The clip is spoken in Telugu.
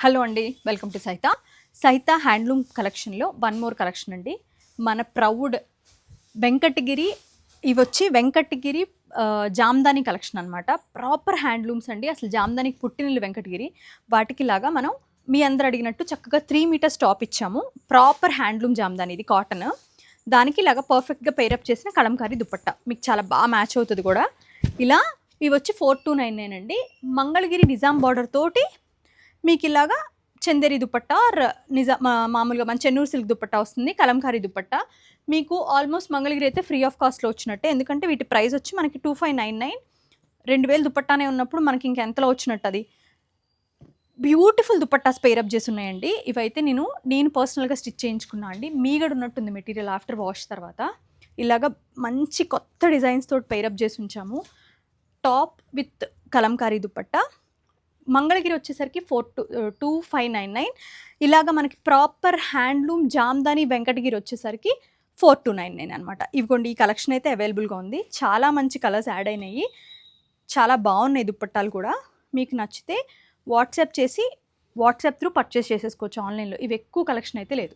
హలో అండి, వెల్కమ్ టు సైతా హ్యాండ్లూమ్ కలెక్షన్లో వన్ మోర్ కలెక్షన్ అండి. మన ప్రౌడ్ వెంకటగిరి, ఇవి వచ్చి వెంకటగిరి జామ్దాని కలెక్షన్ అనమాట. ప్రాపర్ హ్యాండ్లూమ్స్ అండి. అసలు జామ్దానికి పుట్టినిల్లు వెంకటగిరి. వాటికి లాగా మనం మీ అందరు అడిగినట్టు చక్కగా 3 మీటర్స్ టాప్ ఇచ్చాము. ప్రాపర్ హ్యాండ్లూమ్ జామ్దాని, ఇది కాటన్. దానికి ఇలాగా పర్ఫెక్ట్గా పేరప్ చేసిన కలంకారీ దుపట్టా మీకు చాలా బాగా మ్యాచ్ అవుతుంది కూడా. ఇలా ఇవి వచ్చి 4299 అండి. మంగళగిరి నిజాం బార్డర్ తోటి మీకు ఇలాగా చందేరి దుపట్టా మామూలుగా మన చెన్నూరు సిల్క్ దుపట్టా వస్తుంది. కలంకారీ దుపట్టా మీకు ఆల్మోస్ట్ మంగళగిరి అయితే ఫ్రీ ఆఫ్ కాస్ట్లో వచ్చినట్టే. ఎందుకంటే వీటి ప్రైస్ వచ్చి మనకి 2599. 2000 దుపట్టానే ఉన్నప్పుడు మనకి ఇంకెంతలో వచ్చినట్టు. అది బ్యూటిఫుల్ దుపట్టాస్ పేరప్ చేసి ఉన్నాయండి. ఇవైతే నేను పర్సనల్గా స్టిచ్ చేయించుకున్నా అండి. మీగడ ఉన్నట్టుంది మెటీరియల్ ఆఫ్టర్ వాష్ తర్వాత. ఇలాగ మంచి కొత్త డిజైన్స్ తోటి పేరప్ చేసి ఉంచాము. Top with Kalamkari dupatta. మంగళగిరి వచ్చేసరికి 2599. ఇలాగ మనకి ప్రాపర్ హ్యాండ్లూమ్ జామ్దాని వెంకటగిరి వచ్చేసరికి 4299 అనమాట. ఇవిగోండి, ఈ కలెక్షన్ అయితే అవైలబుల్గా ఉంది. చాలా మంచి కలర్స్ యాడ్ అయినాయి. చాలా బాగున్నాయి దుపట్టాలు కూడా. మీకు నచ్చితే వాట్సాప్ త్రూ పర్చేస్ చేసేసుకోవచ్చు ఆన్లైన్లో. ఇవి ఎక్కువ కలెక్షన్ అయితే లేదు.